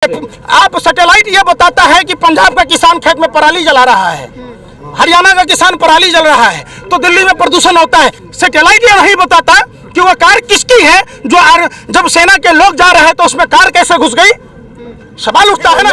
आप सैटेलाइट ये बताता है कि पंजाब का किसान खेत में पराली जला रहा है, हरियाणा का किसान पराली जल रहा है, तो दिल्ली में प्रदूषण होता है। सैटेलाइट ये नहीं बताता कि वो कार किसकी है, जो जब सेना के लोग जा रहे हैं तो उसमें कार कैसे घुस गई। सवाल उठता है ना,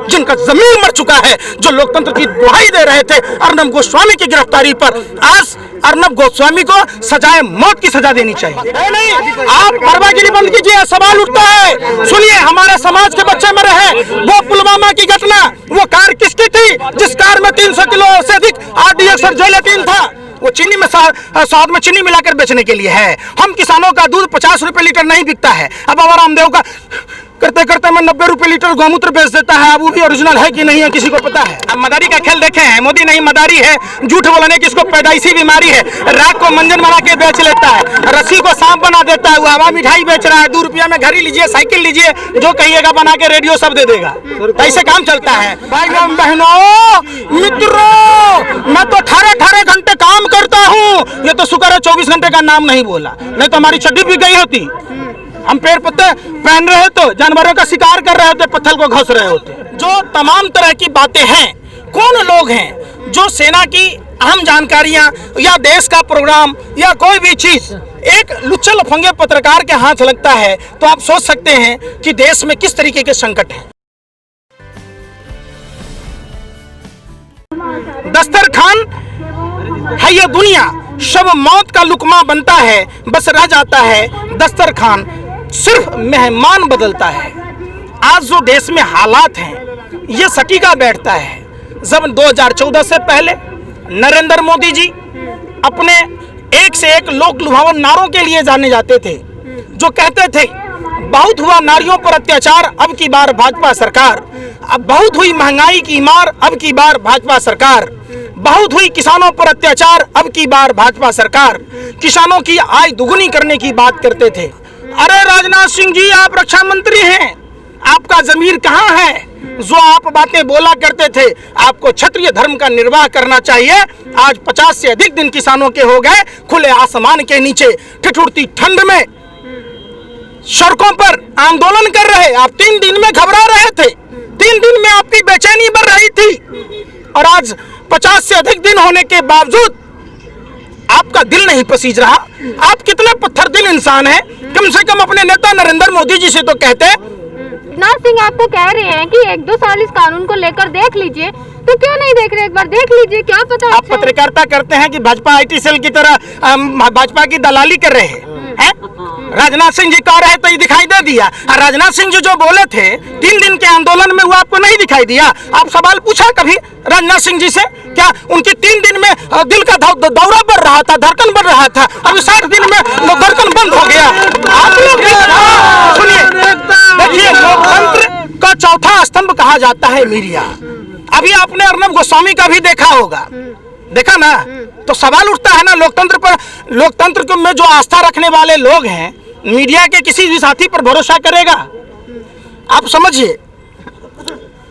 जिनका जमीन मर चुका है, जो लोकतंत्र की दुहाई दे रहे थे अर्नब गोस्वामी की गिरफ्तारी पर, आज अर्नब गोस्वामी को सजाए मौत की सजा देनी चाहिए। नहीं, आप परवागिरी बंद कीजिए। सवाल उठता है, सुनिए, हमारे समाज के बच्चे मरे हैं, वो पुलवामा की घटना, वो कार किसकी थी जिस कार में 300 किलो से अधिक RDX जेलेटिन था, वो चीनी में शहद में चीनी मिलाकर बेचने के लिए है। हम किसानों का दूध 50 रुपए लीटर नहीं बिकता है। अब बाबा रामदेव का करते करते मैं 90 रुपए लीटर गौमूत्र बेच देता है। अब वो भी ओरिजिनल है कि नहीं है किसी को पता है। अब मदारी का खेल देखे हैं, मोदी नहीं मदारी है, झूठ बोलने की इसको पैदाइशी बीमारी है। राख को मंजन बना के बेच लेता है, रस्सी को सांप बना देता है, वो हवा मिठाई बेच रहा है। 2 रुपया में घड़ी लीजिए, साइकिल लीजिए, जो कहिएगा बना के रेडियो सब दे देगा। कैसे काम चलता है भाई बहनों मित्रों, मैं तो 18 घंटे काम करता हूँ। ये तो शुक्र है 24 घंटे का नाम नहीं बोला, नहीं तो हमारी चड्डी भी गई होती। हम पेड़ पत्ते पहन रहे तो जानवरों का शिकार कर रहे होते, पत्थर को घस रहे होते। जो तमाम तरह की बातें हैं, कौन लोग हैं जो सेना की अहम जानकारियां या देश का प्रोग्राम या कोई भी चीज एक लुच्चे लफंगे पत्रकार के हाथ लगता है, तो आप सोच सकते हैं कि देश में किस तरीके के संकट हैं। दस्तरखान है ये दुनिया, शब मौत का लुकमा बनता है, बस रह जाता है दस्तरखान, सिर्फ मेहमान बदलता है। आज जो देश में हालात हैं ये सटीका बैठता है। जब 2014 से पहले नरेंद्र मोदी जी अपने एक से एक लोक लुभावन नारों के लिए जाने जाते थे, जो कहते थे बहुत हुआ नारियों पर अत्याचार, अब की बार भाजपा सरकार, अब बहुत हुई महंगाई की मार, अब की बार भाजपा सरकार, बहुत हुई किसानों पर अत्याचार, अब की बार भाजपा सरकार, किसानों की आय दुगुनी करने की बात करते थे। अरे राजनाथ सिंह जी, आप रक्षा मंत्री हैं, आपका जमीर कहाँ है जो आप बातें बोला करते थे। आपको क्षत्रिय धर्म का निर्वाह करना चाहिए। आज 50 से अधिक दिन किसानों के हो गए खुले आसमान के नीचे ठिठुरती ठंड में सड़कों पर आंदोलन कर रहे। आप 3 दिन में घबरा रहे थे, 3 दिन में आपकी बेचैनी बढ़ रही थी, और आज 50 से अधिक दिन होने के बावजूद आपका दिल नहीं पसीज रहा। आप कितने पत्थर दिल इंसान हैं। कम से कम अपने नेता नरेंद्र मोदी जी से तो कहते। राजनाथ सिंह आपको कह रहे हैं कि 1-2 साल इस कानून को लेकर देख लीजिए, तो क्यों नहीं देख रहे? एक बार देख लीजिए, क्या पता। आप पत्रकारिता करते हैं कि भाजपा IT सेल की तरह भाजपा की दलाली कर रहे हैं। राजनाथ सिंह जी कह रहे तो ये दिखाई दे दिया, और राजनाथ सिंह जी जो बोले थे 3 दिन के आंदोलन में, वो आपको नहीं दिखाई दिया। आप सवाल पूछा कभी राजनाथ सिंह जी से? क्या उनकी 3 दिन में दिल का दौरा बढ़ रहा था, धड़कन बढ़ रहा था? अभी 60 दिन में धड़कन बंद हो गया। आप लोग सुनिए, देखिए, लोकतंत्र का चौथा स्तंभ कहा जाता है मीडिया। अभी आपने अर्नब गोस्वामी का भी देखा होगा, देखा ना, तो सवाल उठता है ना लोकतंत्र पर। लोकतंत्र में जो आस्था रखने वाले लोग हैं, मीडिया के किसी भी साथी पर भरोसा करेगा? आप समझिए,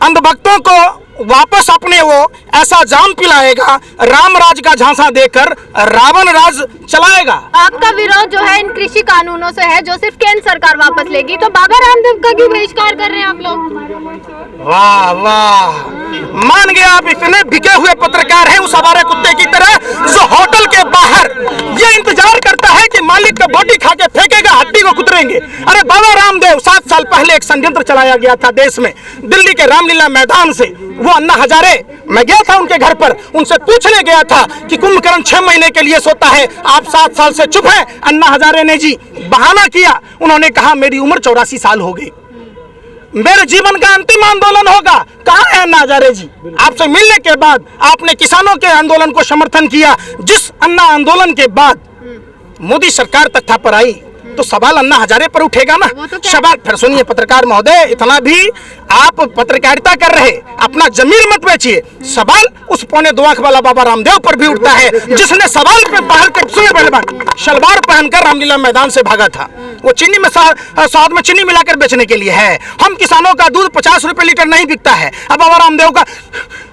अंधभक्तों को वापस अपने वो ऐसा जाम पिलाएगा, राम राज का झांसा देकर रावण राज चलाएगा। आपका विरोध जो है इन कृषि कानूनों से है, जो सिर्फ केंद्र सरकार वापस लेगी, तो बाबा रामदेव का क्यों बहिष्कार कर रहे हैं आप लोग? वाह वाह, मान गए आप इतने बिके हुए पत्रकार हैं उस हमारे कुत्ते की तरह, जो होटल के बाहर ये इंतजार करता है कि मालिक का बोटी खा के फेंकेगा, हड्डी को कुतरेंगे। अरे बाबा रामदेव, 7 साल पहले एक षड्यंत्र चलाया गया था देश में, दिल्ली के रामलीला मैदान से। वो अन्ना हजारे, मैं गया था उनके घर पर, उनसे पूछने गया था कि कुंभकर्ण 6 महीने के लिए सोता है, आप 7 साल से चुप हैं। अन्ना हजारे ने जी बहाना किया, उन्होंने कहा मेरी उम्र 84 साल हो गई, मेरे जीवन का अंतिम आंदोलन होगा। कहाँ है अन्ना हजारे जी? आपसे मिलने के बाद आपने किसानों के आंदोलन को समर्थन किया। जिस अन्ना आंदोलन के बाद मोदी सरकार तख्ता पर आई, तो सवाल अन्ना हजारे पर उठेगा ना। सवाल फिर सुनिए पत्रकार महोदय, इतना भी आप पत्रकारिता कर रहे, अपना जमीर मत बेचिए। सवाल उस 2.25 आंख वाला बाबा रामदेव पर भी उठता है, जिसने सवाल पे पहल के शलवार पहनकर रामलीला मैदान से भागा था। वो चीनी में शहद में चीनी मिलाकर बेचने के लिए है। हम किसानों का दूध 50 रुपए लीटर नहीं बिकता है। अब बाबा रामदेव का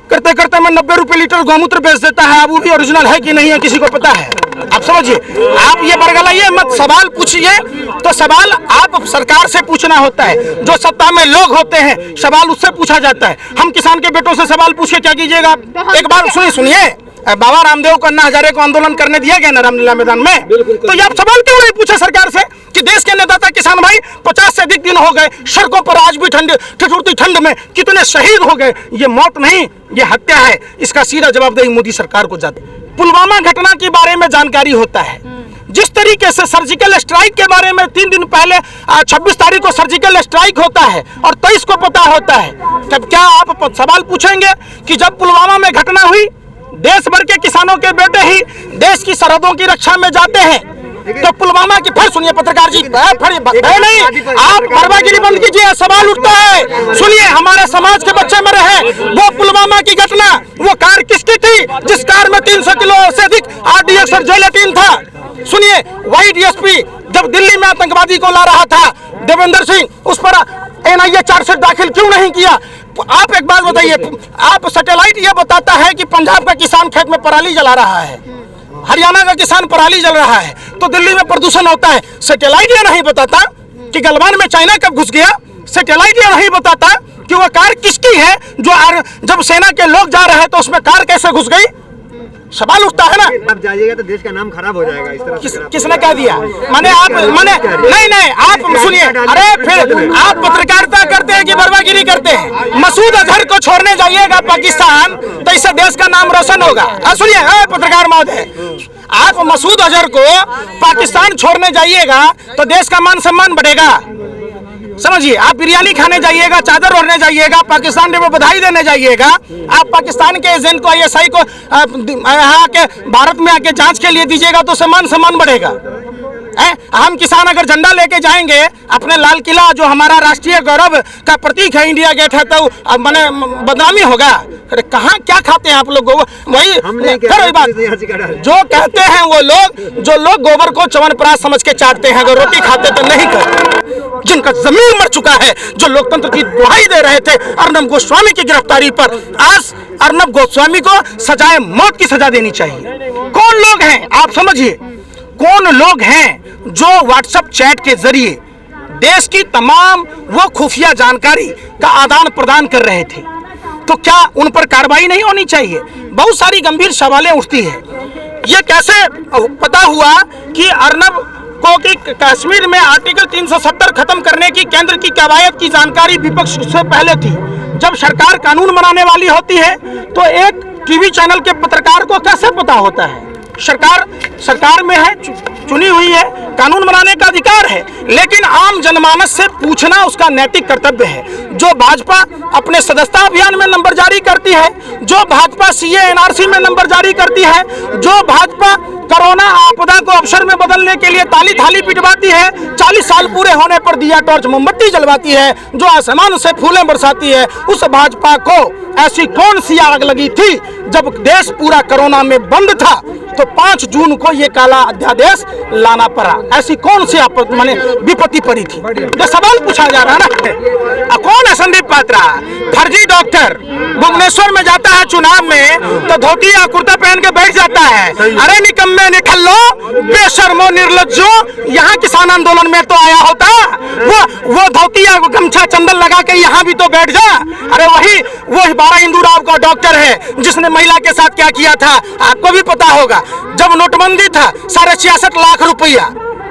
करते करते मैं 90 रुपए लीटर गौमूत्र बेच देता है। अब वो भी ओरिजिनल है कि नहीं है किसी को पता है? आप समझिए, आप ये बरगलाइए मत, सवाल पूछिए तो सवाल आप सरकार से पूछना होता है। जो सत्ता में लोग होते हैं सवाल उससे पूछा जाता है। हम किसान के बेटों से सवाल पूछ के क्या कीजिएगा आप? एक बार सुनिए, बाबा रामदेव को अन्ना हजारे को आंदोलन करने दिया गया ना रामलीला मैदान में, तो ये आप सवाल क्यों नहीं पूछे सरकार से कि देश के अन्नदाता किसान भाई 50 से अधिक दिन हो गए सड़कों पर, आज भी ठिठुरती ठंड में कितने शहीद हो गए। ये मौत नहीं, ये हत्या है। इसका सीधा जवाबदेही मोदी सरकार को जाती है। पुलवामा घटना के बारे में जानकारी होता है। जिस तरीके से सर्जिकल स्ट्राइक के बारे में 3 दिन पहले 26 तारीख को सर्जिकल स्ट्राइक होता है और 23 को पता होता है, तब क्या आप सवाल पूछेंगे कि जब पुलवामा में घटना हुई देश भर के किसानों के बेटे ही देश की सरहदों की रक्षा में जाते हैं, तो पुलवामा की, फिर सुनिए पत्रकार जी, नहीं आप बर्बागिरी बंद कीजिए, सवाल उठता है। सुनिए, हमारे समाज के बच्चे मरे हैं, वो पुलवामा की घटना, वो कार किसकी थी जिस कार में 300 किलो से अधिक RDX और जेलेटिन था? सुनिए, वही DSP जब दिल्ली में आतंकवादी को ला रहा था देवेंद्र सिंह, उस पर NIA चार्जशीट दाखिल क्यों नहीं किया? आप एक बात बताइए, आप सैटेलाइट ये बताता है कि पंजाब का किसान खेत में पराली जला रहा है, हरियाणा का किसान पराली जल रहा है, तो दिल्ली में प्रदूषण होता है। सैटेलाइट ये नहीं बताता कि गलवान में चाइना कब घुस गया। सैटेलाइट ये नहीं बताता कि वो कार किसकी है, जो जब सेना के लोग जा रहे हैं तो उसमें कार कैसे घुस गई। सवाल उठता है ना। आप जाइएगा तो देश का नाम खराब हो जाएगा इस तरह। किसने कह दिया? नहीं, आप सुनिए, अरे फिर आप पत्रकारिता करते हैं कि बर्बागिरी करते हैं? मसूद अजहर को छोड़ने जाइएगा पाकिस्तान तो इससे देश का नाम रोशन होगा। सुनिए पत्रकार महोदय, आप मसूद अजहर को पाकिस्तान छोड़ने जाइएगा तो देश का मान सम्मान बढ़ेगा। समझिए, आप बिरयानी खाने जाइएगा, चादर ओढ़ने जाइएगा, पाकिस्तान डे में बधाई देने जाइएगा, आप पाकिस्तान के एजेंट को, ISI को यहाँ आके भारत में आके जांच के लिए दीजिएगा तो सम्मान बढ़ेगा। हम किसान अगर झंडा लेके जाएंगे अपने लाल किला, जो हमारा राष्ट्रीय गौरव का प्रतीक है, इंडिया गेट है, तो मैंने बदनामी होगा। अरे कहाँ क्या खाते हैं आप लोग? वही बात जो कहते हैं वो लोग, जो लोग गोबर को च्यवनप्राश समझ के चाटते हैं, अगर रोटी खाते तो नहीं करते, जिनका जमीन मर चुका है, जो लोकतंत्र की दुहाई दे रहे थे अर्नब गोस्वामी की गिरफ्तारी पर, आज अर्नब गोस्वामी को सजाए मौत की सजा देनी चाहिए। कौन लोग हैं आप समझिए, कौन लोग हैं जो व्हाट्सएप चैट के जरिए देश की तमाम वो खुफिया जानकारी का आदान प्रदान कर रहे थे, तो क्या उन पर कार्रवाई नहीं होनी चाहिए? बहुत सारी गंभीर सवालें उठती है। ये कैसे पता हुआ कि अर्नब को कि कश्मीर में आर्टिकल 370 खत्म करने की केंद्र की कवायद की जानकारी विपक्ष से पहले थी। जब सरकार कानून बनाने वाली होती है तो एक टीवी चैनल के पत्रकार को कैसे पता होता है? सरकार में है, चुनी हुई है, कानून बनाने का अधिकार है, लेकिन आम जनमानस से पूछना उसका नैतिक कर्तव्य है। जो भाजपा अपने सदस्यता अभियान में नंबर जारी करती है, जो भाजपा CA NRC में नंबर जारी करती है, जो भाजपा कोरोना आपदा को अवसर में बदलने के लिए ताली थाली पिटवाती है, 40 साल पूरे होने पर दिया टॉर्च मोमबत्ती जलवाती है, जो आसमान से फूलें बरसाती है, उस भाजपा को ऐसी कौन सी आग लगी थी जब देश पूरा कोरोना में बंद था तो 5 जून को ये काला अध्यादेश लाना पड़ा? ऐसी कौन सी माने विपत्ति पड़ी थी? जो सवाल पूछा जा रहा है ना, कौन है संदीप पात्रा? फर्जी डॉक्टर भुवनेश्वर में जाता है चुनाव में तो धोती या कुर्ता पहन के बैठ जाता है। अरे निकम्मे निठल्लो, बेशर्मो निर्लज्जो, यहाँ किसान आंदोलन में तो आया होता, वो धोती या गमछा चंदन लगा के यहाँ भी तो बैठ जा। अरे वो 12 हिंदू राव का डॉक्टर है जिसने महिला के साथ क्या किया था आपको भी पता होगा। जब नोटबंदी था 66.5 लाख रुपया,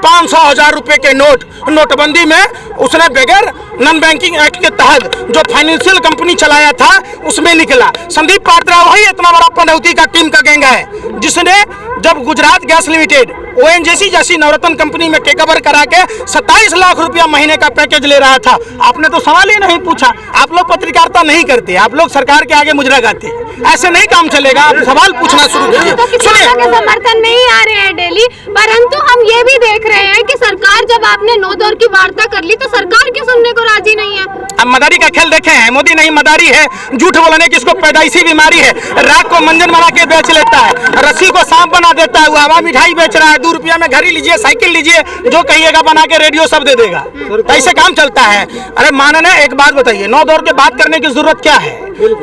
500,000 रुपए के नोटबंदी में उसने बगैर नॉन बैंकिंग एक्ट के तहत जो फाइनेंशियल कंपनी चलाया था उसमें निकला। संदीप पात्रा वही इतना बड़ा पनौती का टीम का गैंग है जिसने जब गुजरात गैस लिमिटेड ONGC जैसी नवरत्न कंपनी में टेकओवर करा के 27 लाख रुपया महीने का पैकेज ले रहा था। आपने तो सवाल ही नहीं पूछा। आप लोग पत्रकारिता नहीं करते, आप लोग सरकार के आगे मुजरा गाते। ऐसे नहीं काम चलेगा, आप सवाल पूछना शुरू कीजिए। सुनिए, समर्थन नहीं आ रहे हैं डेली, परंतु हम ये भी देख रहे हैं कि सरकार जब आपने 9 दौर की वार्ता कर ली तो सरकार क्यों सुनने को राजी नहीं है? अब मदारी का खेल देखे हैं, मोदी नहीं मदारी है, झूठ बोलने की इसको पैदाइशी बीमारी है। राख को मंजन बना के बेच लेता है, रस्सी को सांप बना देता है, वो हवा मिठाई बेच रहा है, 2 रुपया में घड़ी लीजिए, साइकिल लीजिए, जो कहिएगा बना के रेडियो सब दे देगा। तो ऐसे काम चलता है। अरे माननीय एक बात बताइए, 9 दौर के बात करने की जरूरत क्या है?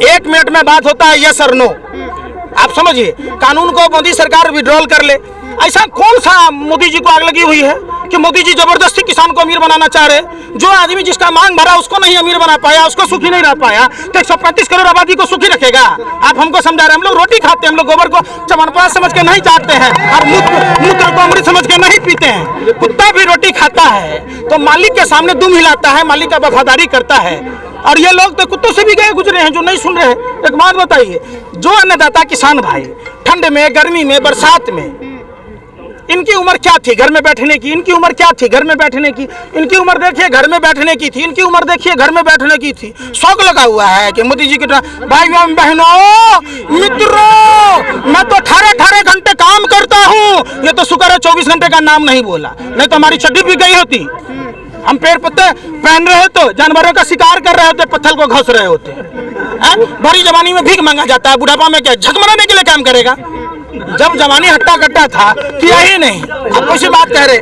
1 मिनट में बात होता है, यस और नो। आप समझिए, कानून को मोदी सरकार विड्रॉल कर ले। ऐसा कौन सा मोदी जी को आग लगी हुई है कि मोदी जी जबरदस्ती किसान को अमीर बनाना चाह रहे? जो आदमी जिसका मांग भरा उसको नहीं अमीर बना पाया, उसको सुखी नहीं रह पाया, तो 135 करोड़ आबादी को सुखी रखेगा? आप हमको समझा रहे हैं? हम लोग रोटी खाते हैं, हम लोग गोबर को चमनप्राश समझ के नहीं चाटते हैं और मूत्र को अमृत समझ के नहीं पीते हैं। कुत्ता भी रोटी खाता है तो मालिक के सामने दुम हिलाता है, मालिक का वफादारी करता है। और ये लोग तो कुत्तों से भी गए गुजरे हैं जो नहीं सुन रहे हैं। एक बात बताइए, जो अन्नदाता किसान भाई ठंड में, गर्मी में, बरसात में, इनकी उम्र क्या थी घर में बैठने की? इनकी उम्र क्या थी घर में बैठने की? इनकी उम्र देखिए घर में बैठने की थी, इनकी उम्र देखिए घर में बैठने की थी। शौक लगा हुआ है कि मोदी जी की भाइयों बहनों मित्रों, मैं तो 18 घंटे काम करता हूँ। ये तो शुक्र है 24 घंटे का नाम नहीं बोला, नहीं तो हमारी चड्डी भी गई होती। हम पेड़ पत्ते पहन रहे तो जानवरों का शिकार कर रहे होते, पत्थर को घस रहे होते। बड़ी जवानी में भीख मांगा जाता है, बुढ़ापा में क्या झक मराने के लिए काम करेगा? जब जवानी हट्टा कट्टा था किया ही नहीं। आप कैसी बात कह रहे?